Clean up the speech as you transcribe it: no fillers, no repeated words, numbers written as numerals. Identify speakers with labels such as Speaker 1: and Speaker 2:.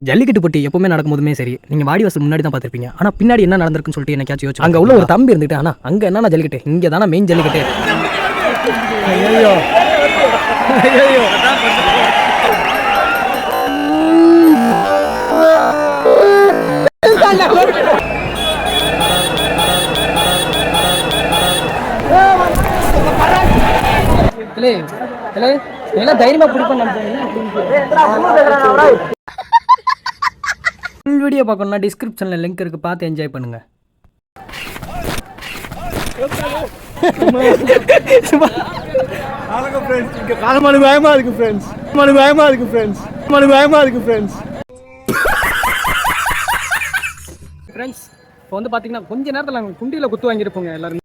Speaker 1: ஜல்லிக்கட்டு போட்டி எப்பவுமே நடக்கும்போதுமே சரி, நீங்கள் வாடிவாசல் முன்னாடி தான் பார்த்துருப்பீங்க. ஆனால் பின்னாடி என்ன நடந்திருக்குன்னு சொல்லிட்டு என்னைக்காச்சும் யோசிச்சு அங்கே உள்ள ஒரு தம்பி இருந்துட்டு, ஆனால் அங்கே என்னன்னா ஜல்லிக்கட்டு, இங்கே தானே மெயின் ஜல்லிக்கட்டு. ஐயோ ஐயோ தைரியமா பிடிப்பேன். ஃபுல் வீடியோ பார்க்கணும்னா டிஸ்கிரிப்ஷனில் லிங்க் இருக்குது, பார்த்து என்ஜாய் பண்ணுங்கள்.
Speaker 2: பயமா இருக்கு ஃப்ரெண்ட்ஸ்.
Speaker 1: ஃப்ரெண்ட்ஸ் இப்போ வந்து பார்த்தீங்கன்னா கொஞ்ச நேரத்தில் நாங்கள் குண்டியில் குத்து வாங்கியிருப்போங்க எல்லாரும்.